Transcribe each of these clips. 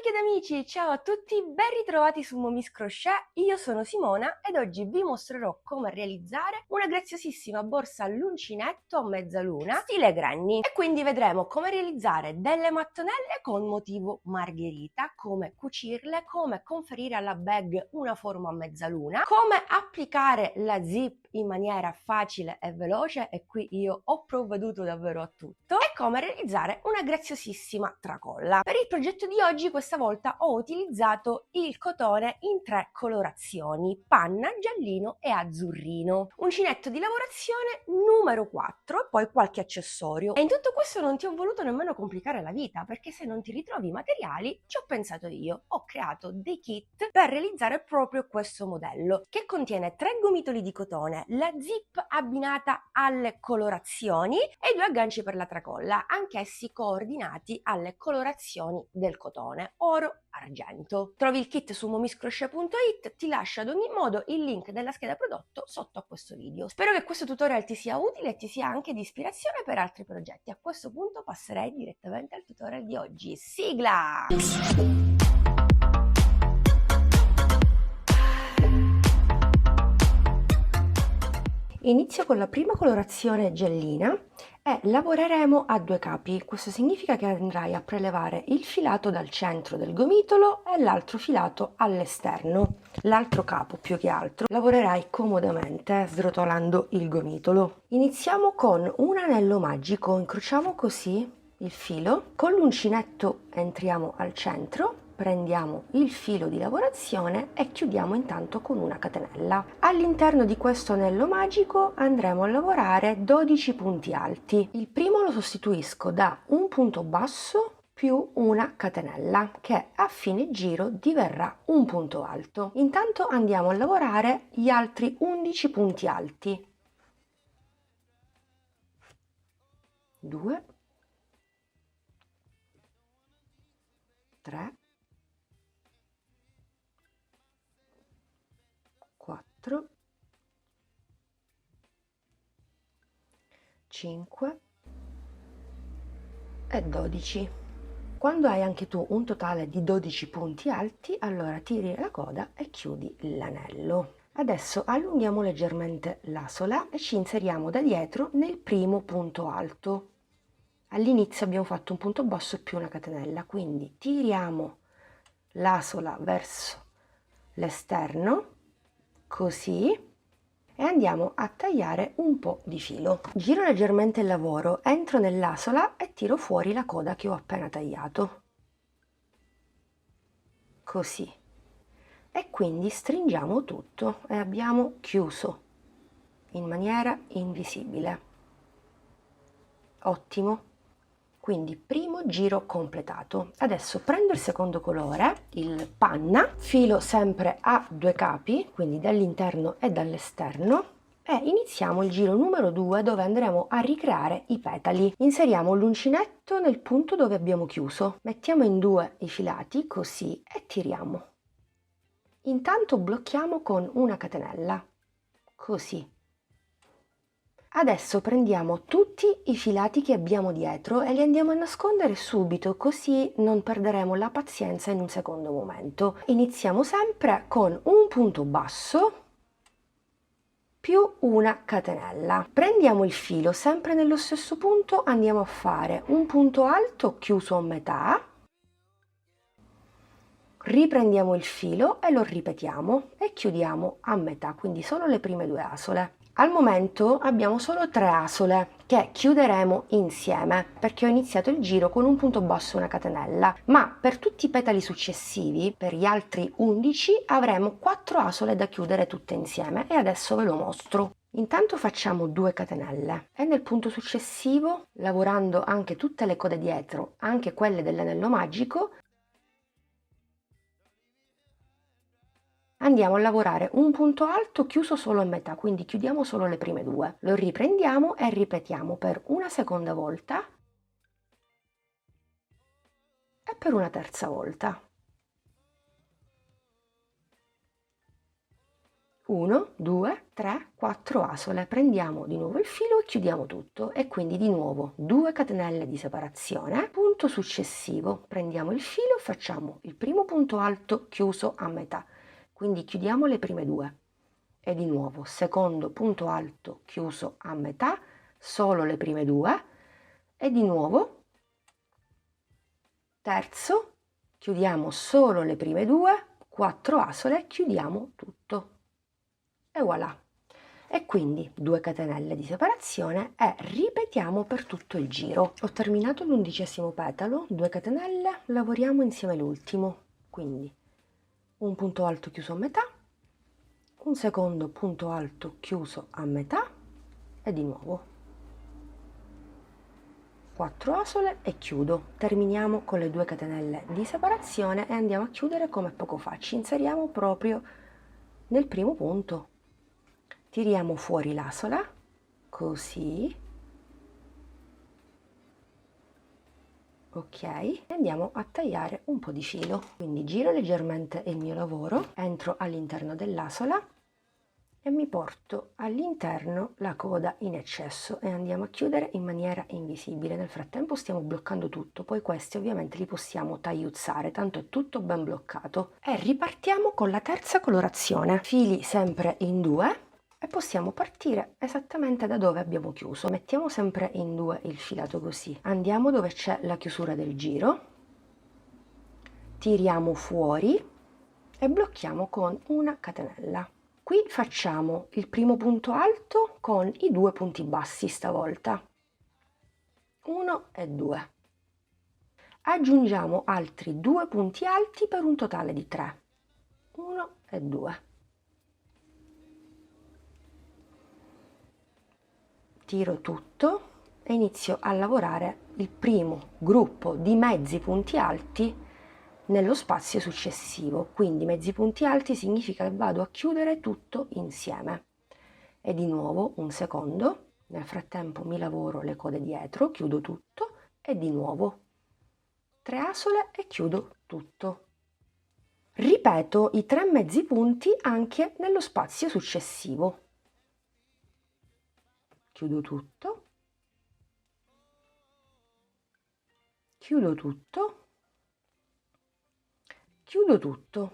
ed amici, ciao a tutti, ben ritrovati su Momis Crochet. Io sono Simona ed oggi vi mostrerò come realizzare una graziosissima borsa all'uncinetto a mezzaluna stile Granny, e quindi vedremo come realizzare delle mattonelle con motivo margherita, come cucirle, come conferire alla bag una forma a mezzaluna, come applicare la zip in maniera facile e veloce, e qui io ho provveduto davvero a tutto, e come realizzare una graziosissima tracolla. Per il progetto di oggi questa volta ho utilizzato il cotone in 3 colorazioni: panna, giallino e azzurrino, uncinetto di lavorazione numero 4 e poi qualche accessorio. E in tutto questo non ti ho voluto nemmeno complicare la vita, perché se non ti ritrovi i materiali ci ho pensato io. Ho creato dei kit per realizzare proprio questo modello, che contiene 3 gomitoli di cotone, la zip abbinata alle colorazioni e 2 agganci per la tracolla, anch'essi coordinati alle colorazioni del cotone, oro, argento. Trovi il kit su momiscrochet.it, ti lascio ad ogni modo il link della scheda prodotto sotto a questo video. Spero che questo tutorial ti sia utile e ti sia anche di ispirazione per altri progetti. A questo punto passerei direttamente al tutorial di oggi. Sigla! Inizio con la prima colorazione giallina e lavoreremo a 2 capi. Questo significa che andrai a prelevare il filato dal centro del gomitolo e l'altro filato all'esterno. L'altro capo, più che altro, lavorerai comodamente srotolando il gomitolo. Iniziamo con un anello magico, incrociamo così il filo, con l'uncinetto entriamo al centro, prendiamo il filo di lavorazione e chiudiamo intanto con una catenella. All'interno di questo anello magico andremo a lavorare 12 punti alti. Il primo lo sostituisco da un punto basso più una catenella, che a fine giro diverrà un punto alto. Intanto andiamo a lavorare gli altri 11 punti alti. 2, 3, 4, 5 e 12. Quando hai anche tu un totale di 12 punti alti, allora tiri la coda e chiudi l'anello. Adesso allunghiamo leggermente l'asola e ci inseriamo da dietro nel primo punto alto. All'inizio abbiamo fatto un punto basso più una catenella, quindi tiriamo l'asola verso l'esterno, così, e andiamo a tagliare un po' di filo. Giro leggermente il lavoro, entro nell'asola e tiro fuori la coda che ho appena tagliato. Così. E quindi stringiamo tutto e abbiamo chiuso in maniera invisibile. Ottimo. Quindi primo giro completato. Adesso prendo il secondo colore, il panna, filo sempre a 2 capi, quindi dall'interno e dall'esterno, e iniziamo il giro numero 2, dove andremo a ricreare i petali. Inseriamo l'uncinetto nel punto dove abbiamo chiuso, mettiamo in 2 i filati così e tiriamo. Intanto blocchiamo con una catenella, così. Adesso prendiamo tutti i filati che abbiamo dietro e li andiamo a nascondere subito, così non perderemo la pazienza in un secondo momento. Iniziamo sempre con un punto basso più una catenella. Prendiamo il filo, sempre nello stesso punto andiamo a fare un punto alto chiuso a metà, riprendiamo il filo e lo ripetiamo e chiudiamo a metà, quindi solo le prime 2 asole. Al momento abbiamo solo 3 asole che chiuderemo insieme, perché ho iniziato il giro con un punto basso e una catenella, ma per tutti i petali successivi, per gli altri 11, avremo 4 asole da chiudere tutte insieme, e adesso ve lo mostro. Intanto facciamo 2 catenelle e nel punto successivo, lavorando anche tutte le code dietro, anche quelle dell'anello magico, andiamo a lavorare un punto alto chiuso solo a metà, quindi chiudiamo solo le prime 2. Lo riprendiamo e ripetiamo per una seconda volta e per una terza volta. 1, 2, 3, 4 asole, prendiamo di nuovo il filo e chiudiamo tutto e quindi di nuovo 2 catenelle di separazione, punto successivo, prendiamo il filo e facciamo il primo punto alto chiuso a metà, quindi chiudiamo le prime 2 e di nuovo secondo punto alto chiuso a metà, solo le prime 2 e di nuovo terzo, chiudiamo solo le prime 2, 4 asole, chiudiamo tutto. E voilà, e quindi 2 catenelle di separazione e ripetiamo per tutto il giro. Ho terminato l'11° petalo, 2 catenelle, lavoriamo insieme l'ultimo, quindi un punto alto chiuso a metà, un secondo punto alto chiuso a metà e di nuovo 4 asole e chiudo. Terminiamo con le 2 catenelle di separazione e andiamo a chiudere come poco fa, ci inseriamo proprio nel primo punto. Tiriamo fuori l'asola, così, ok, e andiamo a tagliare un po' di filo. Quindi giro leggermente il mio lavoro, entro all'interno dell'asola e mi porto all'interno la coda in eccesso e andiamo a chiudere in maniera invisibile. Nel frattempo stiamo bloccando tutto, poi questi ovviamente li possiamo tagliuzzare, tanto è tutto ben bloccato. E ripartiamo con la terza colorazione, fili sempre in 2. E possiamo partire esattamente da dove abbiamo chiuso. Mettiamo sempre in 2 il filato così. Andiamo dove c'è la chiusura del giro, tiriamo fuori e blocchiamo con una catenella. Qui facciamo il primo punto alto con i 2 punti bassi stavolta. 1 e 2. Aggiungiamo altri 2 punti alti per un totale di 3. 1 e 2. Tiro tutto e inizio a lavorare il primo gruppo di mezzi punti alti nello spazio successivo. Quindi mezzi punti alti significa che vado a chiudere tutto insieme. E di nuovo un secondo, nel frattempo mi lavoro le code dietro, chiudo tutto e di nuovo 3 asole e chiudo tutto. Ripeto i 3 mezzi punti anche nello spazio successivo. Chiudo tutto, chiudo tutto, chiudo tutto.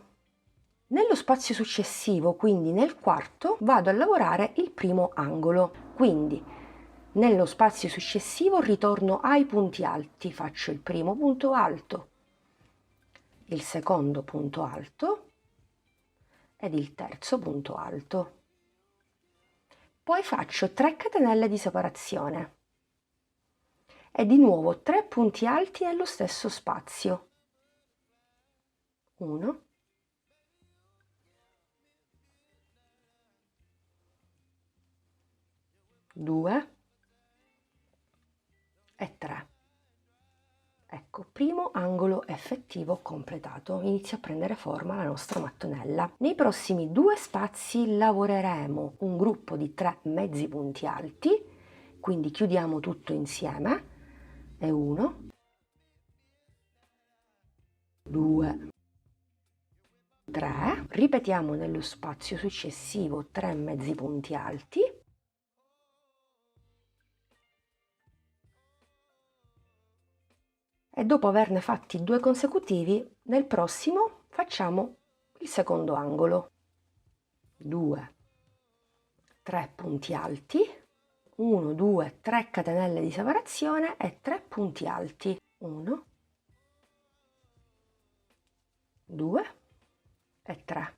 Nello spazio successivo, quindi nel quarto, vado a lavorare il primo angolo. Quindi nello spazio successivo ritorno ai punti alti, faccio il primo punto alto, il secondo punto alto ed il terzo punto alto. Poi faccio 3 catenelle di separazione e di nuovo 3 punti alti nello stesso spazio. 1, 2 e 3. Ecco, primo angolo effettivo completato. Inizia a prendere forma la nostra mattonella. Nei prossimi 2 spazi lavoreremo un gruppo di 3 mezzi punti alti, quindi chiudiamo tutto insieme. E 1, 2, 3. Ripetiamo nello spazio successivo 3 mezzi punti alti. E dopo averne fatti 2 consecutivi, nel prossimo facciamo il secondo angolo. 2, 3 punti alti, 1, 2, 3 catenelle di separazione e 3 punti alti. 1, 2 e 3.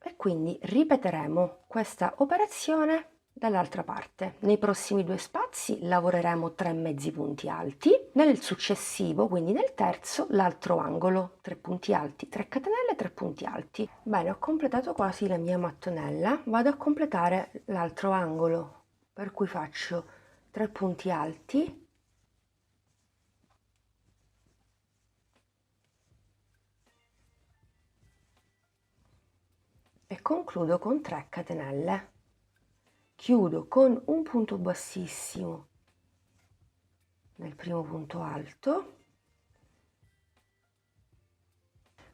E quindi ripeteremo questa operazione dall'altra parte. Nei prossimi 2 spazi lavoreremo 3 mezzi punti alti, nel successivo, quindi nel terzo, l'altro angolo, 3 punti alti, 3 catenelle, 3 punti alti. Bene, ho completato quasi la mia mattonella, vado a completare l'altro angolo, per cui faccio 3 punti alti, e concludo con 3 catenelle. Chiudo con un punto bassissimo nel primo punto alto.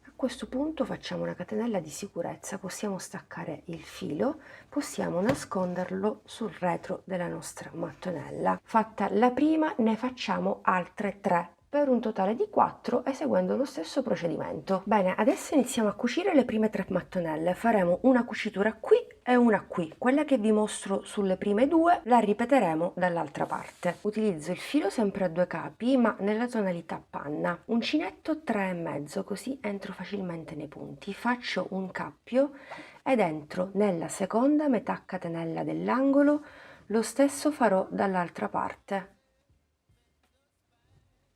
A questo punto facciamo una catenella di sicurezza, possiamo staccare il filo, possiamo nasconderlo sul retro della nostra mattonella. Fatta la prima ne facciamo altre 3 per un totale di 4 eseguendo lo stesso procedimento. Bene, adesso iniziamo a cucire le prime 3 mattonelle. Faremo una cucitura qui e una qui. Quella che vi mostro sulle prime 2 la ripeteremo dall'altra parte. Utilizzo il filo sempre a 2 capi ma nella tonalità panna. Uncinetto 3,5 così entro facilmente nei punti. Faccio un cappio ed entro nella seconda metà catenella dell'angolo. Lo stesso farò dall'altra parte.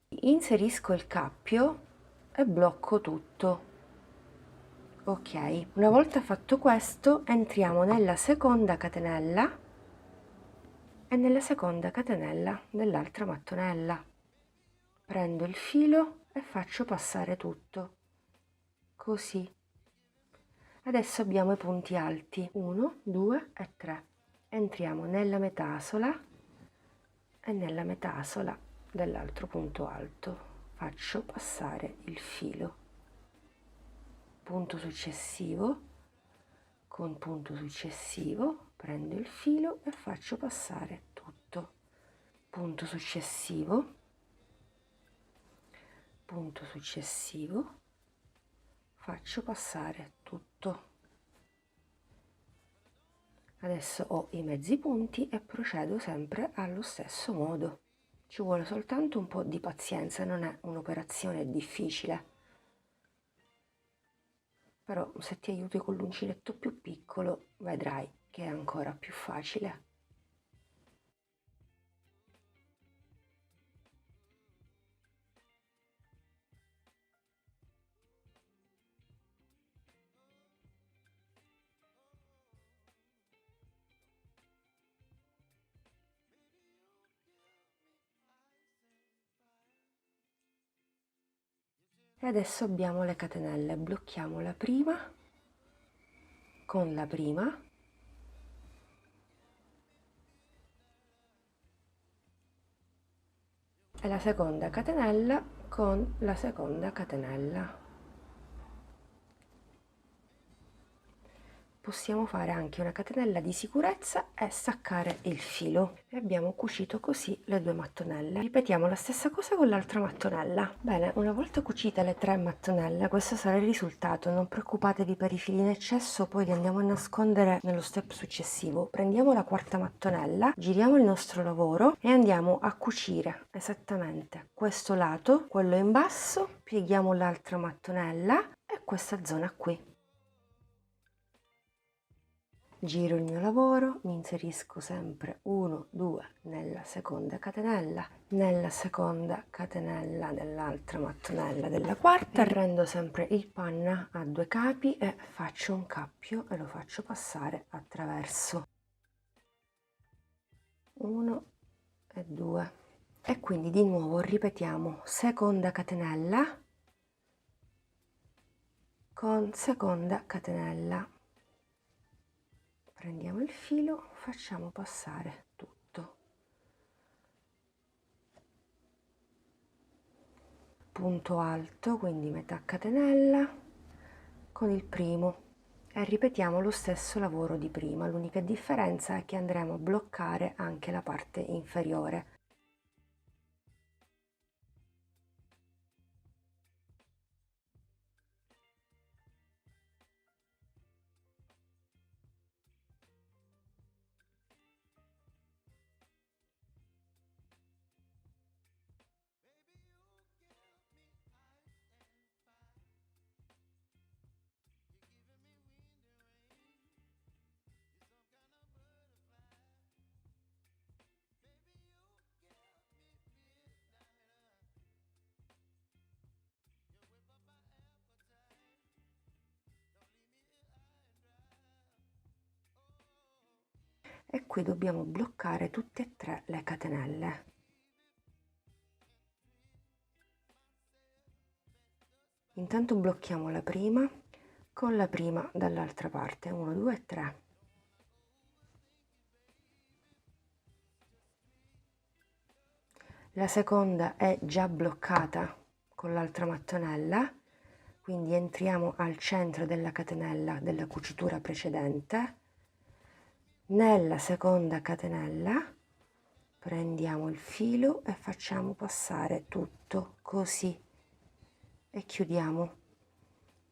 Inserisco il cappio e blocco tutto. Ok, una volta fatto questo entriamo nella seconda catenella e nella seconda catenella dell'altra mattonella. Prendo il filo e faccio passare tutto, così. Adesso abbiamo i punti alti, 1, 2 e 3. Entriamo nella metasola e nella metasola dell'altro punto alto. Faccio passare il filo. Punto successivo, con punto successivo prendo il filo e faccio passare tutto. Punto successivo, punto successivo, faccio passare tutto. Adesso ho i mezzi punti e procedo sempre allo stesso modo. Ci vuole soltanto un po' di pazienza, non è un'operazione difficile. Però se ti aiuti con l'uncinetto più piccolo vedrai che è ancora più facile. E adesso abbiamo le catenelle, blocchiamo la prima con la prima e la seconda catenella con la seconda catenella. Possiamo fare anche una catenella di sicurezza e staccare il filo. E abbiamo cucito così le 2 mattonelle. Ripetiamo la stessa cosa con l'altra mattonella. Bene, una volta cucite le 3 mattonelle, questo sarà il risultato. Non preoccupatevi per i fili in eccesso, poi li andiamo a nascondere nello step successivo. Prendiamo la quarta mattonella, giriamo il nostro lavoro e andiamo a cucire esattamente questo lato, quello in basso, pieghiamo l'altra mattonella e questa zona qui. Giro il mio lavoro, mi inserisco sempre 1, 2 nella seconda catenella, nella seconda catenella dell'altra mattonella della quarta, rendo sempre il panna a 2 capi e faccio un cappio e lo faccio passare attraverso 1 e 2 e quindi di nuovo ripetiamo seconda catenella con seconda catenella. Prendiamo il filo, facciamo passare tutto. Punto alto, quindi metà catenella con il primo e ripetiamo lo stesso lavoro di prima. L'unica differenza è che andremo a bloccare anche la parte inferiore. E qui dobbiamo bloccare tutte e 3 le catenelle. Intanto blocchiamo la prima con la prima dall'altra parte, 1, 2 e 3. La seconda è già bloccata con l'altra mattonella, quindi entriamo al centro della catenella della cucitura precedente, nella seconda catenella prendiamo il filo e facciamo passare tutto così e chiudiamo,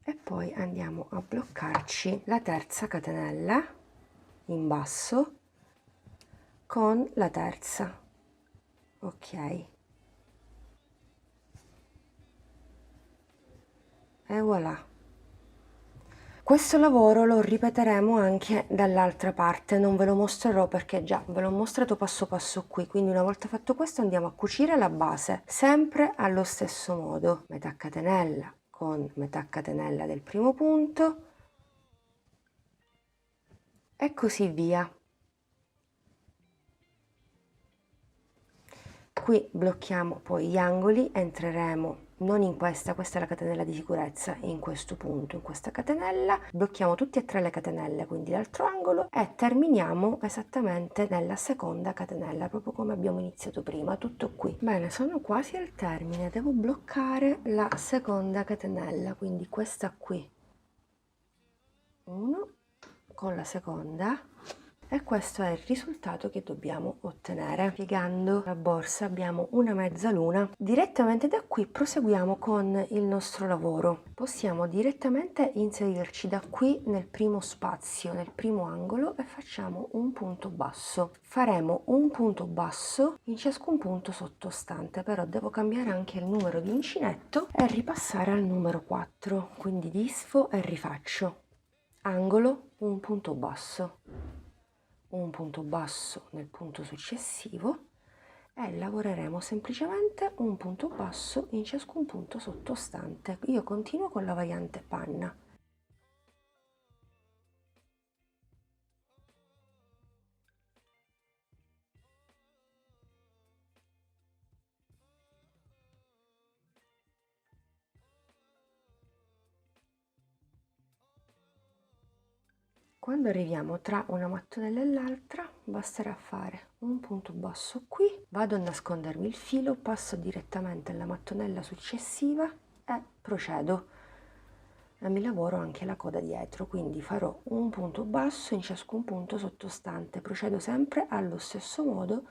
e poi andiamo a bloccarci la terza catenella in basso con la terza, ok, e voilà. Questo lavoro lo ripeteremo anche dall'altra parte, non ve lo mostrerò perché già ve l'ho mostrato passo passo qui, quindi una volta fatto questo andiamo a cucire la base, sempre allo stesso modo, metà catenella con metà catenella del primo punto e così via. Qui blocchiamo poi gli angoli, entreremo non in questa è la catenella di sicurezza, in questo punto, in questa catenella, blocchiamo tutte e tre le catenelle, quindi l'altro angolo, e terminiamo esattamente nella seconda catenella, proprio come abbiamo iniziato prima, tutto qui. Bene, sono quasi al termine, devo bloccare la seconda catenella, quindi questa qui, 1 con la seconda. E questo è il risultato che dobbiamo ottenere. Piegando la borsa abbiamo una mezzaluna. Direttamente da qui proseguiamo con il nostro lavoro. Possiamo direttamente inserirci da qui nel primo spazio, nel primo angolo, e facciamo un punto basso. Faremo un punto basso in ciascun punto sottostante, però devo cambiare anche il numero di uncinetto e ripassare al numero 4. Quindi disfo e rifaccio. Angolo, un punto basso nel punto successivo e lavoreremo semplicemente un punto basso in ciascun punto sottostante. Io continuo con la variante panna. Quando arriviamo tra una mattonella e l'altra basterà fare un punto basso qui, vado a nascondermi il filo, passo direttamente alla mattonella successiva e procedo. E mi lavoro anche la coda dietro, quindi farò un punto basso in ciascun punto sottostante, procedo sempre allo stesso modo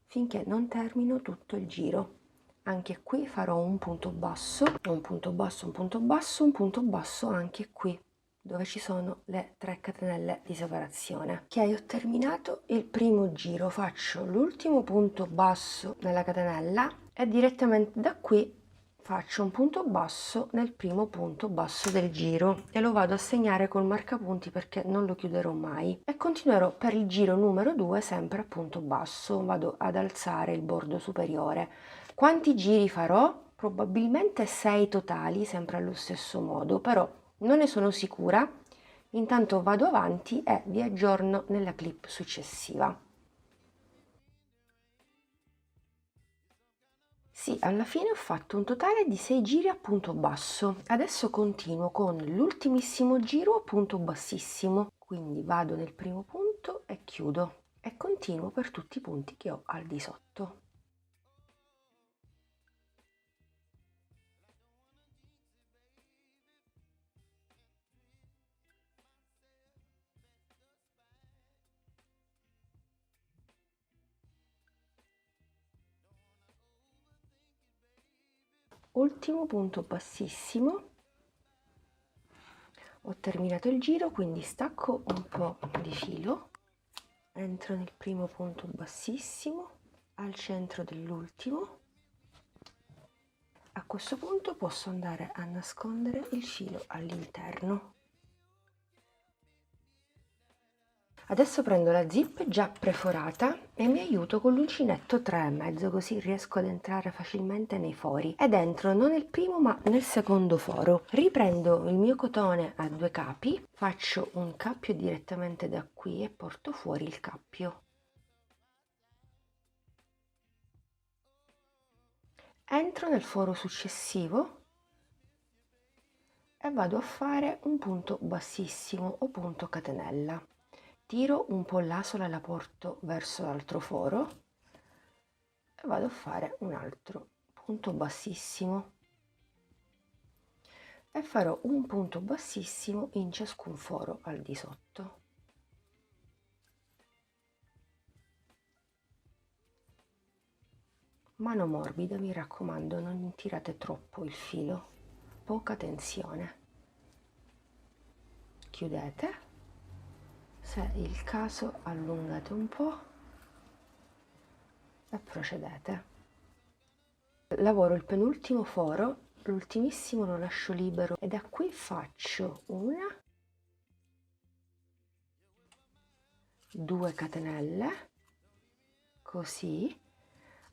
finché non termino tutto il giro. Anche qui farò un punto basso, un punto basso, un punto basso, un punto basso anche qui, dove ci sono le 3 catenelle di separazione. Ok, ho terminato il primo giro, faccio l'ultimo punto basso nella catenella e direttamente da qui faccio un punto basso nel primo punto basso del giro e lo vado a segnare col marcapunti perché non lo chiuderò mai, e continuerò per il giro numero 2 sempre a punto basso, vado ad alzare il bordo superiore. Quanti giri farò? Probabilmente 6 totali, sempre allo stesso modo, però non ne sono sicura. Intanto vado avanti e vi aggiorno nella clip successiva. Sì, alla fine ho fatto un totale di 6 giri a punto basso. Adesso continuo con l'ultimissimo giro a punto bassissimo. Quindi vado nel primo punto e chiudo. E continuo per tutti i punti che ho al di sotto. Ultimo punto bassissimo. Ho terminato il giro, quindi stacco un po' di filo, entro nel primo punto bassissimo, al centro dell'ultimo. A questo punto posso andare a nascondere il filo all'interno. Adesso prendo la zip già preforata e mi aiuto con l'uncinetto 3,5, così riesco ad entrare facilmente nei fori, ed entro non nel primo ma nel secondo foro. Riprendo il mio cotone a 2 capi, faccio un cappio direttamente da qui e porto fuori il cappio. Entro nel foro successivo e vado a fare un punto bassissimo o punto catenella. Tiro un po' l'asola e la porto verso l'altro foro e vado a fare un altro punto bassissimo. e farò un punto bassissimo in ciascun foro al di sotto. Mano morbida, mi raccomando, non tirate troppo il filo, poca tensione. Chiudete, se è il caso allungate un po' e procedete. Lavoro il penultimo foro, l'ultimissimo lo lascio libero e da qui faccio una, 2 catenelle, così,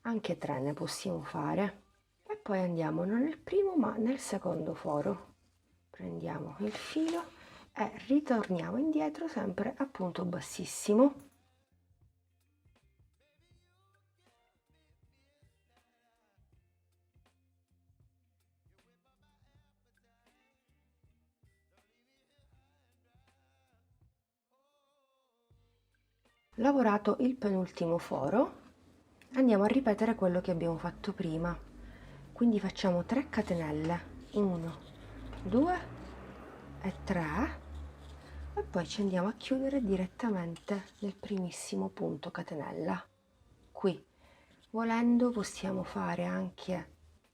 anche 3 ne possiamo fare, e poi andiamo non nel primo ma nel secondo foro. Prendiamo il filo e ritorniamo indietro sempre a punto bassissimo. Lavorato il penultimo foro, andiamo a ripetere quello che abbiamo fatto prima, quindi facciamo 3 catenelle, 1, 2 e 3, e poi ci andiamo a chiudere direttamente nel primissimo punto catenella. Qui, volendo, possiamo fare anche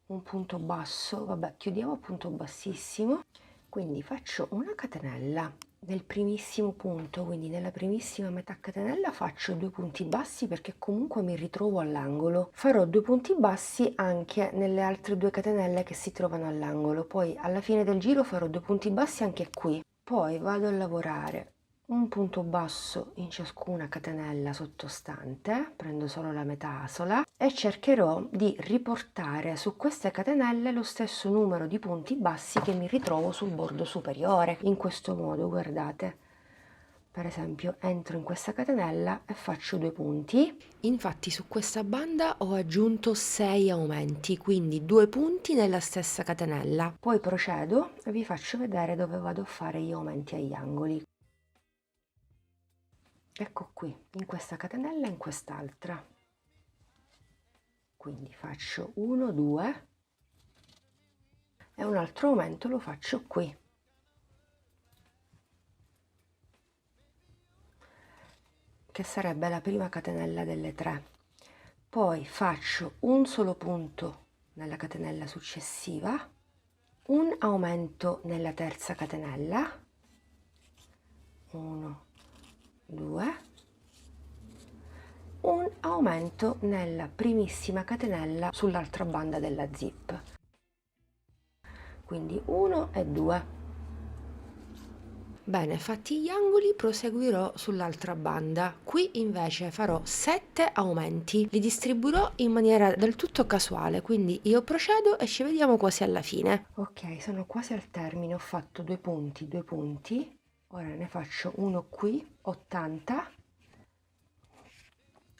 un punto basso, vabbè, chiudiamo a punto bassissimo, quindi faccio una catenella nel primissimo punto, quindi nella primissima metà catenella faccio 2 punti bassi perché comunque mi ritrovo all'angolo. Farò 2 punti bassi anche nelle altre 2 catenelle che si trovano all'angolo, poi alla fine del giro farò 2 punti bassi anche qui. Poi vado a lavorare un punto basso in ciascuna catenella sottostante, prendo solo la metasola e cercherò di riportare su queste catenelle lo stesso numero di punti bassi che mi ritrovo sul bordo superiore. In questo modo, guardate, per esempio entro in questa catenella e faccio 2 punti. Infatti su questa banda ho aggiunto 6 aumenti, quindi 2 punti nella stessa catenella. Poi procedo e vi faccio vedere dove vado a fare gli aumenti agli angoli. Ecco qui, in questa catenella e in quest'altra. Quindi faccio 1, 2 e un altro aumento lo faccio qui. Che sarebbe la prima catenella delle 3. Poi faccio un solo punto nella catenella successiva, un aumento nella terza catenella, 1, 2, un aumento nella primissima catenella sull'altra banda della zip, quindi 1 e 2. Bene, fatti gli angoli proseguirò sull'altra banda. Qui invece farò 7 aumenti, li distribuirò in maniera del tutto casuale, quindi io procedo e ci vediamo quasi alla fine. Ok, sono quasi al termine, ho fatto 2 punti, 2 punti, ora ne faccio uno qui, 80,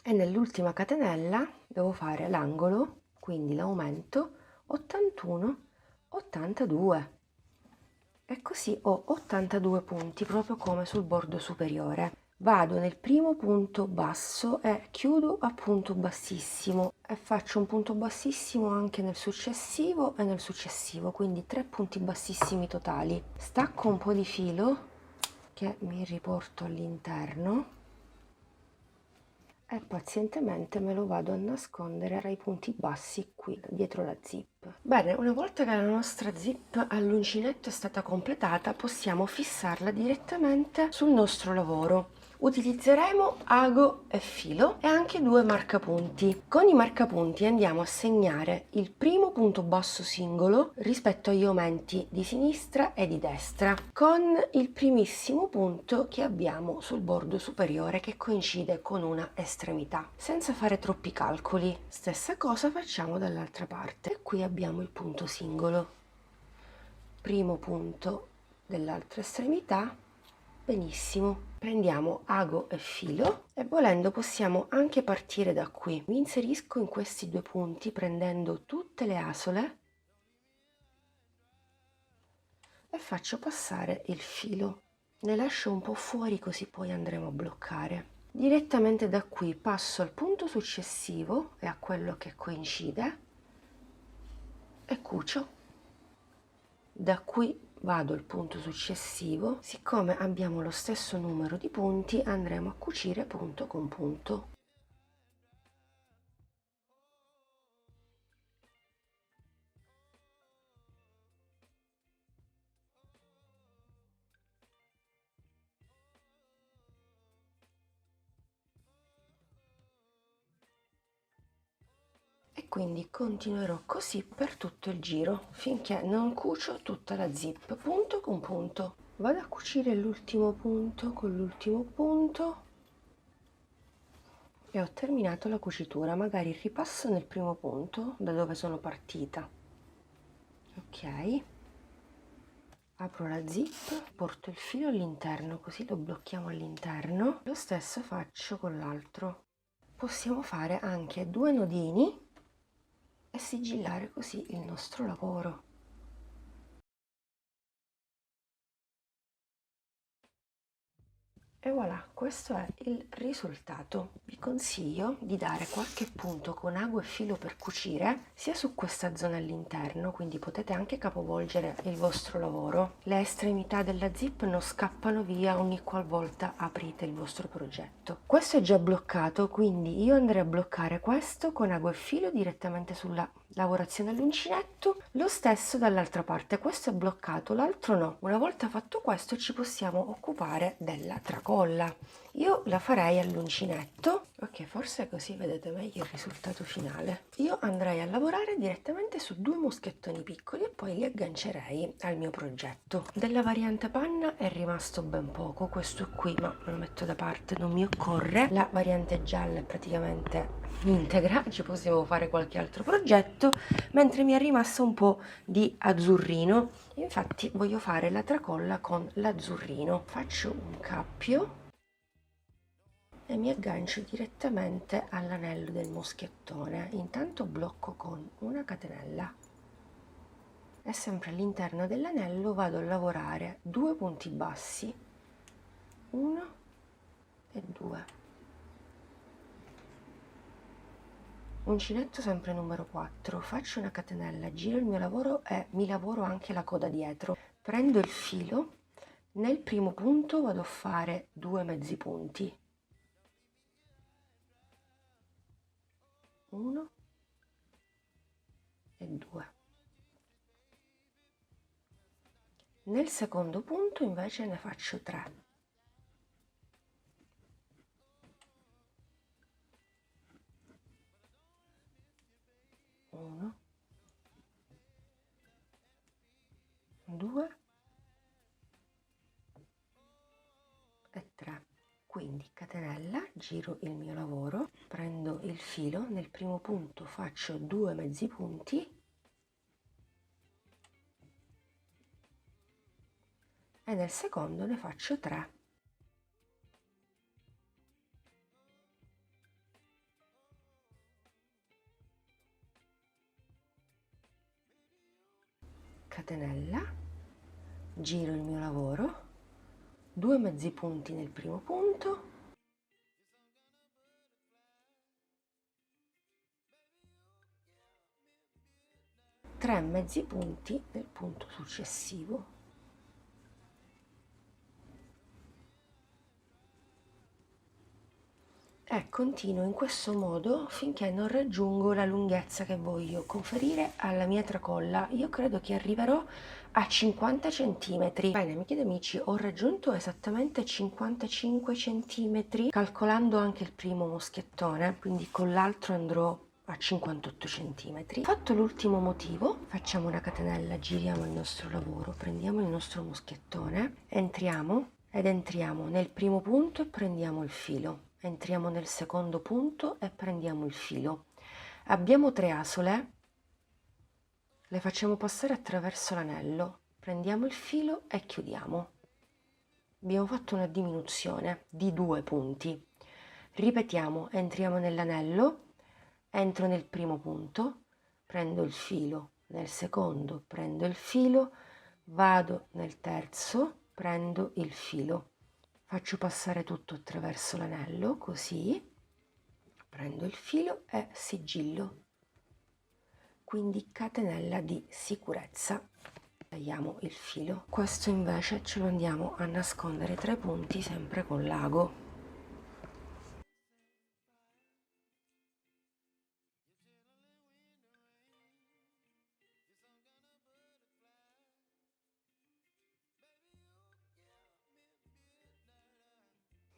e nell'ultima catenella devo fare l'angolo, quindi l'aumento 81, 82. E così ho 82 punti, proprio come sul bordo superiore. Vado nel primo punto basso e chiudo a punto bassissimo e faccio un punto bassissimo anche nel successivo e nel successivo, quindi 3 punti bassissimi totali. Stacco un po' di filo che mi riporto all'interno e pazientemente me lo vado a nascondere tra i punti bassi qui dietro la zip. Bene, una volta che la nostra zip all'uncinetto è stata completata, possiamo fissarla direttamente sul nostro lavoro. Utilizzeremo ago e filo e anche 2 marcapunti. Con i marcapunti andiamo a segnare il primo punto basso singolo rispetto agli aumenti di sinistra e di destra, con il primissimo punto che abbiamo sul bordo superiore che coincide con una estremità, senza fare troppi calcoli. Stessa cosa facciamo dall'altra parte. E qui abbiamo il punto singolo, primo punto dell'altra estremità. Benissimo, prendiamo ago e filo e volendo possiamo anche partire da qui. Mi inserisco in questi 2 punti prendendo tutte le asole e faccio passare il filo. Ne lascio un po' fuori così poi andremo a bloccare. Direttamente da qui passo al punto successivo e a quello che coincide e cucio. Da qui vado al punto successivo. Siccome abbiamo lo stesso numero di punti, andremo a cucire punto con punto. E quindi continuerò così per tutto il giro finché non cucio tutta la zip punto con punto. Vado a cucire l'ultimo punto con l'ultimo punto e ho terminato la cucitura. Magari ripasso nel primo punto da dove sono partita. Ok, apro la zip, porto il filo all'interno così lo blocchiamo all'interno. Lo stesso faccio con l'altro. Possiamo fare anche 2 nodini e sigillare così il nostro lavoro. E voilà, questo è il risultato. Vi consiglio di dare qualche punto con ago e filo per cucire sia su questa zona all'interno, quindi potete anche capovolgere il vostro lavoro. Le estremità della zip non scappano via ogni qualvolta aprite il vostro progetto. Questo è già bloccato, quindi io andrei a bloccare questo con ago e filo direttamente sulla lavorazione all'uncinetto, lo stesso dall'altra parte. Questo è bloccato, l'altro no. Una volta fatto questo ci possiamo occupare della tracolla. Io la farei all'uncinetto, ok, forse così vedete meglio il risultato finale. Io andrei a lavorare direttamente su 2 moschettoni piccoli e poi li aggancerei al mio progetto. Della variante panna è rimasto ben poco, questo qui, ma me lo metto da parte, non mi occorre. La variante gialla è praticamente integra, ci possiamo fare qualche altro progetto, mentre mi è rimasto un po' di azzurrino. Infatti voglio fare la tracolla con l'azzurrino. Faccio un cappio e mi aggancio direttamente all'anello del moschettone. Intanto blocco con una catenella e sempre all'interno dell'anello vado a lavorare 2 punti bassi, 1 e 2. Uncinetto sempre numero 4, faccio una catenella, giro il mio lavoro e mi lavoro anche la coda dietro. Prendo il filo, nel primo punto vado a fare 2 mezzi punti, 1 e 2. Nel secondo punto invece ne faccio 3. 1, 2 e 3. Quindi catenella, giro il mio lavoro, prendo il filo, nel primo punto faccio 2 mezzi punti e nel secondo ne faccio 3. Catenella, giro il mio lavoro, 2 mezzi punti nel primo punto, 3 mezzi punti nel punto successivo. E continuo in questo modo finché non raggiungo la lunghezza che voglio conferire alla mia tracolla. Io credo che arriverò a 50 cm. Bene, amiche ed amici, ho raggiunto esattamente 55 cm, calcolando anche il primo moschettone, quindi con l'altro andrò a 58 cm. Fatto l'ultimo motivo, facciamo una catenella, giriamo il nostro lavoro, prendiamo il nostro moschettone, entriamo nel primo punto e prendiamo il filo. Entriamo nel secondo punto e prendiamo il filo. Abbiamo 3 asole, le facciamo passare attraverso l'anello, prendiamo il filo e chiudiamo. Abbiamo fatto una diminuzione di 2 punti. Ripetiamo, entriamo nell'anello, entro nel primo punto, prendo il filo, nel secondo prendo il filo, vado nel terzo, prendo il filo. Faccio passare tutto attraverso l'anello, così, prendo il filo e sigillo. Quindi catenella di sicurezza. tagliamo il filo. Questo invece ce lo andiamo a nascondere tra i punti sempre con l'ago.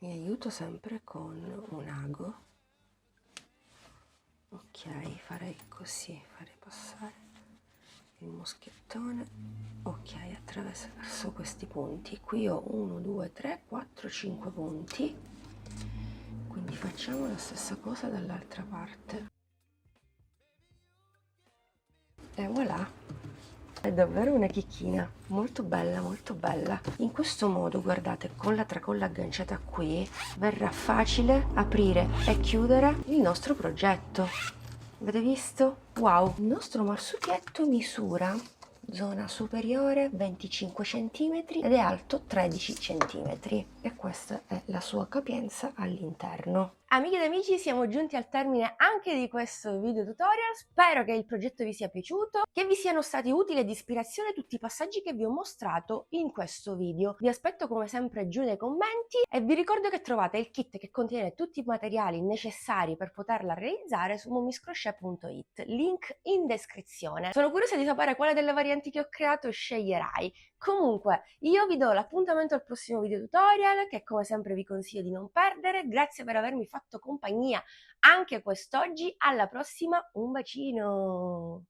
Mi aiuto sempre con un ago. Ok, farei così, farei passare il moschettone, ok, attraverso questi punti. Qui ho 1 2 3 4 5 punti, quindi facciamo la stessa cosa dall'altra parte e voilà. È davvero una chicchina, molto bella, molto bella. In questo modo, guardate, con la tracolla agganciata qui verrà facile aprire e chiudere il nostro progetto. Avete visto? Wow! Il nostro marsupietto misura zona superiore 25 cm ed è alto 13 cm e questa è la sua capienza all'interno. Amiche ed amici, siamo giunti al termine anche di questo video tutorial. Spero che il progetto vi sia piaciuto, che vi siano stati utili e di ispirazione tutti i passaggi che vi ho mostrato in questo video. Vi aspetto come sempre giù nei commenti e vi ricordo che trovate il kit che contiene tutti i materiali necessari per poterla realizzare su momiscrochet.it, link in descrizione. Sono curiosa di sapere quale delle varianti che ho creato sceglierai. Comunque, io vi do l'appuntamento al prossimo video tutorial, che come sempre vi consiglio di non perdere. Grazie per avermi fatto compagnia anche quest'oggi. Alla prossima, un bacino!